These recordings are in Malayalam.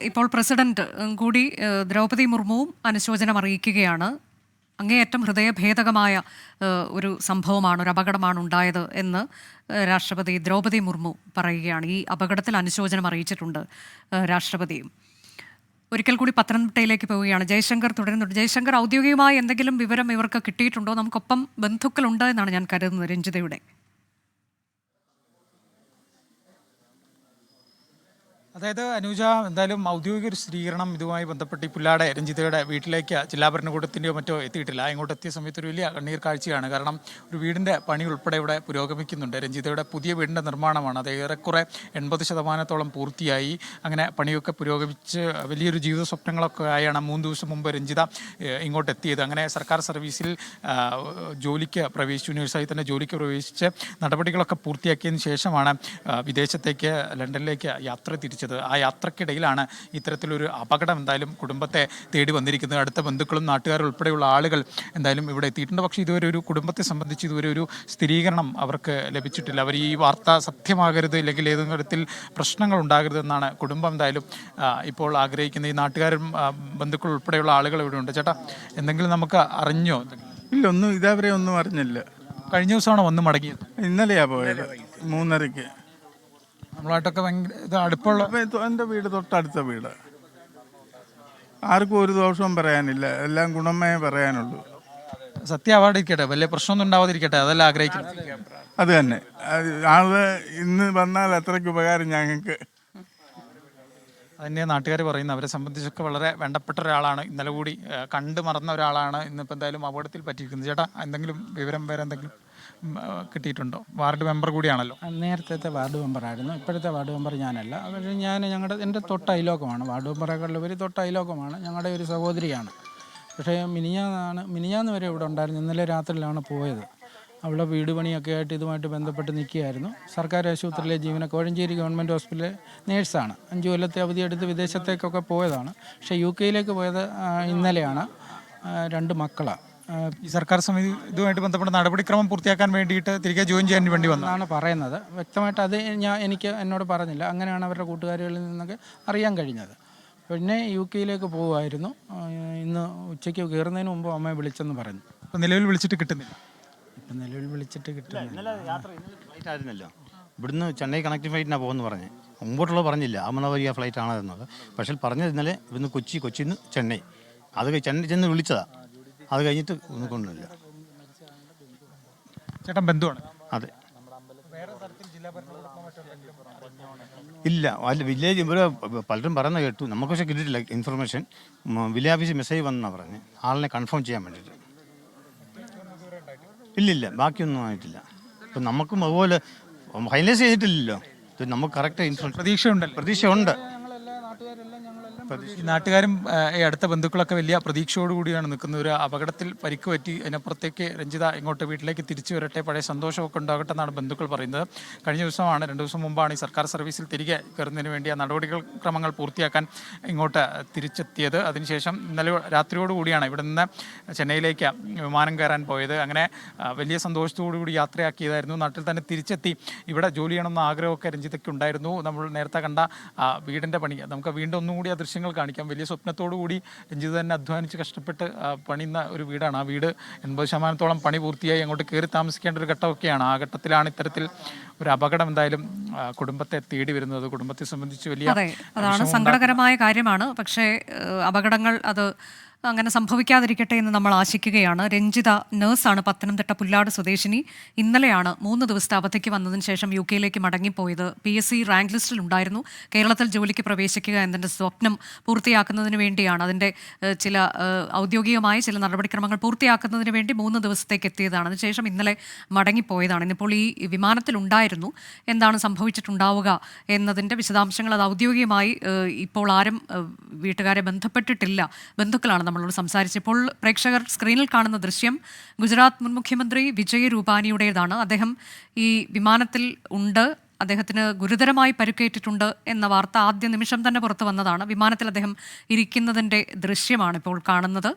ഇപ്പോൾ പ്രസിഡന്റ് കൂടി ദ്രൗപദി മുർമുവും അനുശോചനം അറിയിക്കുകയാണ്. അങ്ങേയറ്റം ഹൃദയഭേദകമായ ഒരു സംഭവമാണ്, ഒരു അപകടമാണ് ഉണ്ടായത് എന്ന് രാഷ്ട്രപതി ദ്രൗപദി മുർമു പറയുകയാണ്. ഈ അപകടത്തിൽ അനുശോചനം അറിയിച്ചിട്ടുണ്ട് രാഷ്ട്രപതിയും. ഒരിക്കൽ കൂടി പത്തനംതിട്ടയിലേക്ക് പോവുകയാണ്. ജയശങ്കർ തുടരുന്നുണ്ട്. ജയശങ്കർ, ഔദ്യോഗികമായി എന്തെങ്കിലും വിവരം ഇവർക്ക് കിട്ടിയിട്ടുണ്ടോ? നമുക്കൊപ്പം ബന്ധുക്കളുണ്ട് എന്നാണ് ഞാൻ കരുതുന്നത് രഞ്ജിതയുടെ. അതായത് അനുജ, എന്തായാലും ഔദ്യോഗിക ഒരു സ്ഥിരീകരണം ഇതുമായി ബന്ധപ്പെട്ട് ഈ പുല്ലാടെ രഞ്ജിതയുടെ വീട്ടിലേക്ക് ജില്ലാ ഭരണകൂടത്തിൻ്റെയോ മറ്റോ എത്തിയിട്ടില്ല. ഇങ്ങോട്ട് എത്തിയ സമയത്ത് ഒരു വലിയ കണ്ണീർ കാഴ്ചയാണ്. കാരണം ഒരു വീടിൻ്റെ പണി ഉൾപ്പെടെ ഇവിടെ പുരോഗമിക്കുന്നുണ്ട്. രഞ്ജിതയുടെ പുതിയ വീടിൻ്റെ നിർമ്മാണമാണ്. അത് ഏറെക്കുറെ 80% പൂർത്തിയായി. അങ്ങനെ പണിയൊക്കെ പുരോഗമിച്ച് വലിയൊരു ജീവിത സ്വപ്നങ്ങളൊക്കെ ആയാണ് 3 ദിവസം മുമ്പ് രഞ്ജിത ഇങ്ങോട്ട് എത്തിയത്. അങ്ങനെ സർക്കാർ സർവീസിൽ ജോലിക്ക് പ്രവേശിച്ചു, നഴ്സായി തന്നെ ജോലിക്ക് പ്രവേശിച്ച് നടപടികളൊക്കെ പൂർത്തിയാക്കിയതിന് ശേഷമാണ് വിദേശത്തേക്ക്, ലണ്ടനിലേക്ക് യാത്ര തിരിച്ചത്. ആ യാത്രക്കിടയിലാണ് ഇത്തരത്തിലൊരു അപകടം എന്തായാലും കുടുംബത്തെ തേടി വന്നിരിക്കുന്നത്. അടുത്ത ബന്ധുക്കളും നാട്ടുകാരും ഉൾപ്പെടെയുള്ള ആളുകൾ എന്തായാലും ഇവിടെ എത്തിയിട്ടുണ്ട്. പക്ഷേ ഇതുവരെ ഒരു കുടുംബത്തെ സംബന്ധിച്ച് ഇതുവരെ ഒരു സ്ഥിരീകരണം അവർക്ക് ലഭിച്ചിട്ടില്ല. അവർ ഈ വാർത്ത സത്യമാകരുത്, അല്ലെങ്കിൽ ഏതെങ്കിലും തരത്തിൽ പ്രശ്നങ്ങൾ ഉണ്ടാകരുതെന്നാണ് കുടുംബം എന്തായാലും ഇപ്പോൾ ആഗ്രഹിക്കുന്നത്. ഈ നാട്ടുകാരും ബന്ധുക്കൾ ഉൾപ്പെടെയുള്ള ആളുകൾ ഇവിടെ ഉണ്ട്. ചേട്ടാ, എന്തെങ്കിലും നമുക്ക് അറിഞ്ഞോ? ഇല്ല, ഒന്നും ഇതേവരെ ഒന്നും അറിഞ്ഞില്ല. കഴിഞ്ഞ ദിവസമാണോ വന്ന് മടങ്ങിയത്? ഇന്നലെയാ പോയത് 3:30. നമ്മളായിട്ടൊക്കെ ഭയങ്കര ഇത് അടുപ്പമുള്ള. എൻ്റെ വീട് തൊട്ടടുത്ത വീട്. ആർക്കും ഒരു ദോഷവും പറയാനില്ല, എല്ലാം ഗുണമേ പറയാനുള്ളൂ. സത്യം അവാർഡിരിക്കട്ടെ, വലിയ പ്രശ്നമൊന്നും ഉണ്ടാവാതിരിക്കട്ടെ, അതല്ല ആഗ്രഹിക്കുന്നത്. അത് തന്നെ. ആള് ഇന്ന് വന്നാൽ അത്രയ്ക്ക് ഉപകാരം ഞങ്ങൾക്ക്. അതിൻ്റെ നാട്ടുകാർ പറയുന്നത് അവരെ സംബന്ധിച്ചൊക്കെ വളരെ വേണ്ടപ്പെട്ട ഒരാളാണ്. ഇന്നലെ കൂടി കണ്ടു മറന്ന ഒരാളാണ്. ഇന്നിപ്പോൾ എന്തായാലും അപകടത്തിൽ പറ്റിയിരിക്കുന്നത്. ചേട്ടാ, എന്തെങ്കിലും വിവരം വേറെ എന്തെങ്കിലും കിട്ടിയിട്ടുണ്ടോ? വാർഡ് മെമ്പർ കൂടിയാണല്ലോ. നേരത്തെ വാർഡ് മെമ്പറായിരുന്നു. ഇപ്പോഴത്തെ വാർഡ് മെമ്പർ ഞാനല്ല. അവർ എൻ്റെ തൊട്ട അയലോക്കമാണ്. വാർഡ് മെമ്പറേക്കാളുപരി തൊട്ട അയലോക്കമാണ്. ഞങ്ങളുടെ ഒരു സഹോദരിയാണ്. പക്ഷേ മിനിഞ്ഞാന്ന് വരെ ഇവിടെ ഉണ്ടായിരുന്നു. ഇന്നലെ രാത്രിയിലാണ് പോയത്. അവളുടെ വീട് പണിയൊക്കെ ആയിട്ട് ഇതുമായിട്ട് ബന്ധപ്പെട്ട് നിൽക്കുകയായിരുന്നു. സർക്കാർ ആശുപത്രിയിലെ കോഴഞ്ചേരി ഗവൺമെൻറ് ഹോസ്പിറ്റലിലെ നേഴ്സാണ്. 5 കൊല്ലത്തെ അവധിയെടുത്ത് വിദേശത്തേക്കൊക്കെ പോയതാണ്. പക്ഷേ UK പോയത് ഇന്നലെയാണ്. 2 മക്കളാണ്. ഈ സർക്കാർ സമിതി ഇതുമായിട്ട് ബന്ധപ്പെട്ട നടപടിക്രമം പൂർത്തിയാക്കാൻ വേണ്ടിയിട്ട് തിരികെ ജോയിൻ ചെയ്യാൻ വേണ്ടി വന്നതാണ് പറയുന്നത്. വ്യക്തമായിട്ട് അത് എനിക്ക് എന്നോട് പറഞ്ഞില്ല. അങ്ങനെയാണ് അവരുടെ കൂട്ടുകാരികളിൽ നിന്നൊക്കെ അറിയാൻ കഴിഞ്ഞത്. പിന്നെ UK പോകുമായിരുന്നു. ഇന്ന് ഉച്ചയ്ക്ക് കയറുന്നതിന് മുമ്പ് അമ്മയെ വിളിച്ചെന്ന് പറഞ്ഞു. ഇപ്പം നിലവിൽ വിളിച്ചിട്ട് കിട്ടുന്നില്ല. ഇപ്പം നിലവിൽ വിളിച്ചിട്ട് കിട്ടുന്നില്ല. ഫ്ലൈറ്റ് ആയിരുന്നല്ലോ, ഇവിടുന്ന് ചെന്നൈ കണക്റ്റിംഗ് ഫ്ലൈറ്റിനാണ് പോകുമെന്ന് പറഞ്ഞ്. മുമ്പോട്ടുള്ളത് പറഞ്ഞില്ല, അമനവരിയ ഫ്ലൈറ്റ് ആണ് എന്നത്. പക്ഷേ പറഞ്ഞത് ഇന്നലെ ഇവിടുന്ന് കൊച്ചിയിൽ നിന്ന് ചെന്നൈ. അത് ചെന്നൈ ചെന്ന് വിളിച്ചതാണ്. അത് കഴിഞ്ഞിട്ട് ഒന്നും കൊണ്ടില്ല. ചേട്ടൻ ബന്ധുവാണ്? അതെ. ഇല്ല, അല്ല വില്ലേജ് ഇവിടെ പലരും പറയുന്നത് കേട്ടു. നമുക്ക് പക്ഷേ കിട്ടിയിട്ടില്ല ഇൻഫർമേഷൻ. വില്ലേജ് ഓഫീസിൽ മെസ്സേജ് വന്നാണ് പറഞ്ഞ് ആളിനെ കൺഫേം ചെയ്യാൻ വേണ്ടിയിട്ട്. ഇല്ലില്ല, ബാക്കിയൊന്നും ആയിട്ടില്ല. ഇപ്പം നമുക്കും അതുപോലെ ഫൈനലൈസ് ചെയ്തിട്ടില്ലല്ലോ. നമുക്ക് കറക്റ്റ് പ്രതീക്ഷയുണ്ട്. ഈ നാട്ടുകാരും ഈ അടുത്ത ബന്ധുക്കളൊക്കെ വലിയ പ്രതീക്ഷയോടുകൂടിയാണ് നിൽക്കുന്നത്. ഒരു അപകടത്തിൽ പരിക്ക് പറ്റി, അതിനപ്പുറത്തേക്ക് രഞ്ജിത ഇങ്ങോട്ട് വീട്ടിലേക്ക് തിരിച്ചു വരട്ടെ, പഴയ സന്തോഷമൊക്കെ ഉണ്ടാകട്ടെ എന്നാണ് ബന്ധുക്കൾ പറയുന്നത്. കഴിഞ്ഞ ദിവസമാണ്, 2 ദിവസം മുമ്പാണ് ഈ സർക്കാർ സർവീസിൽ തിരികെ കയറുന്നതിന് വേണ്ടി ആ ക്രമങ്ങൾ പൂർത്തിയാക്കാൻ ഇങ്ങോട്ട് തിരിച്ചെത്തിയത്. അതിനുശേഷം ഇന്നലെ രാത്രിയോടുകൂടിയാണ് ഇവിടെ നിന്ന് ചെന്നൈയിലേക്ക് വിമാനം കയറാൻ പോയത്. അങ്ങനെ വലിയ സന്തോഷത്തോടുകൂടി യാത്രയാക്കിയതായിരുന്നു. നാട്ടിൽ തന്നെ തിരിച്ചെത്തി ഇവിടെ ജോലി ചെയ്യണമെന്ന ആഗ്രഹമൊക്കെ രഞ്ജിതയ്ക്ക് ഉണ്ടായിരുന്നു. നമ്മൾ നേരത്തെ കണ്ട വീടിൻ്റെ പണി നമുക്ക് വീണ്ടും ഒന്നും കൂടി ആ ദൃശ്യങ്ങൾ കാണിക്കാം. വലിയ സ്വപ്നത്തോടു കൂടി രഞ്ജിത തന്നെ അധ്വാനിച്ച് കഷ്ടപ്പെട്ട് പണിയുന്ന ഒരു വീടാണ്. ആ വീട് 80% പണി പൂർത്തിയായി അങ്ങോട്ട് കയറി താമസിക്കേണ്ട ഒരു ഘട്ടമൊക്കെയാണ്. ആ ഘട്ടത്തിലാണ് ഇത്തരത്തിൽ ഒരു അപകടം എന്തായാലും കുടുംബത്തെ തേടി വരുന്നത്. കുടുംബത്തെ സംബന്ധിച്ച് വലിയ അതാണ് സങ്കടകരമായ കാര്യമാണ്. പക്ഷേ അപകടങ്ങൾ അത് അങ്ങനെ സംഭവിക്കാതിരിക്കട്ടെ എന്ന് നമ്മൾ ആശിക്കുകയാണ്. രഞ്ജിത നഴ്സാണ്, പത്തനംതിട്ട പുല്ലാട് സ്വദേശിനി. ഇന്നലെയാണ് 3 ദിവസത്തെ അവധിക്ക് വന്നതിന് ശേഷം UK മടങ്ങിപ്പോയത്. PSC റാങ്ക് ലിസ്റ്റിൽ ഉണ്ടായിരുന്നു. കേരളത്തിൽ ജോലിക്ക് പ്രവേശിക്കുക എന്നതിൻ്റെ സ്വപ്നം പൂർത്തിയാക്കുന്നതിന് വേണ്ടിയാണ്, അതിൻ്റെ ചില ഔദ്യോഗികമായ ചില നടപടിക്രമങ്ങൾ പൂർത്തിയാക്കുന്നതിന് വേണ്ടി 3 ദിവസത്തേക്ക് എത്തിയതാണ്. അതിനുശേഷം ഇന്നലെ മടങ്ങിപ്പോയതാണ്. ഇന്നിപ്പോൾ ഈ വിമാനത്തിലുണ്ടായിരുന്നു. എന്താണ് സംഭവിച്ചിട്ടുണ്ടാവുക എന്നതിൻ്റെ വിശദാംശങ്ങൾ അത് ഔദ്യോഗികമായി ഇപ്പോൾ ആരും വീട്ടുകാരെ ബന്ധപ്പെട്ടിട്ടില്ല. ബന്ധുക്കളാണ് നമ്മളോട് സംസാരിച്ചപ്പോൾ. പ്രേക്ഷകർ സ്ക്രീനിൽ കാണുന്ന ദൃശ്യം ഗുജറാത്ത് മുൻ മുഖ്യമന്ത്രി വിജയ് രൂപാനിയുടേതാണ്. അദ്ദേഹം ഈ വിമാനത്തിൽ ഉണ്ട്. അദ്ദേഹത്തിന് ഗുരുതരമായി പരിക്കേറ്റിട്ടുണ്ട് എന്ന വാർത്ത ആദ്യ നിമിഷം തന്നെ പുറത്തു വന്നതാണ്. വിമാനത്തിൽ അദ്ദേഹം ഇരിക്കുന്നതിൻ്റെ ദൃശ്യമാണ് ഇപ്പോൾ കാണുന്നത്.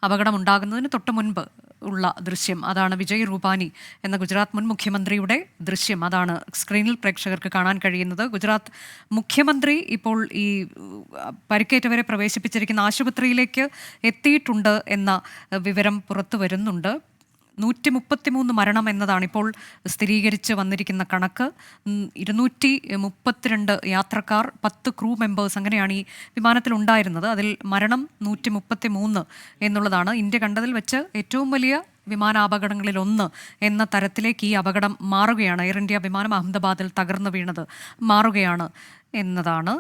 അപകടമുണ്ടാകുന്നതിന് തൊട്ട് മുൻപ് ഉള്ള ദൃശ്യം അതാണ്. വിജയ് റൂപാനി എന്ന ഗുജറാത്ത് മുൻ മുഖ്യമന്ത്രിയുടെ ദൃശ്യം അതാണ് സ്ക്രീനിൽ പ്രേക്ഷകർക്ക് കാണാൻ കഴിയുന്നത്. ഗുജറാത്ത് മുഖ്യമന്ത്രി ഇപ്പോൾ ഈ പരിക്കേറ്റവരെ പ്രവേശിപ്പിച്ചിരിക്കുന്ന ആശുപത്രിയിലേക്ക് എത്തിയിട്ടുണ്ട് എന്ന വിവരം പുറത്തു വരുന്നുണ്ട്. 133 മരണം എന്നതാണ് ഇപ്പോൾ സ്ഥിരീകരിച്ച് വന്നിരിക്കുന്ന കണക്ക്. 232 യാത്രക്കാർ, 10 ക്രൂ മെമ്പേഴ്സ് അങ്ങനെയാണ് ഈ വിമാനത്തിൽ ഉണ്ടായിരുന്നത്. അതിൽ മരണം 133 എന്നുള്ളതാണ്. ഇന്ത്യ കണ്ടതിൽ വെച്ച് ഏറ്റവും വലിയ വിമാനാപകടങ്ങളിൽ ഒന്ന് എന്ന തരത്തിലേക്ക് ഈ അപകടം മാറുകയാണ്. എയർ ഇന്ത്യ വിമാനം അഹമ്മദാബാദിൽ തകർന്നു വീണത് മാറുകയാണ് എന്നതാണ്.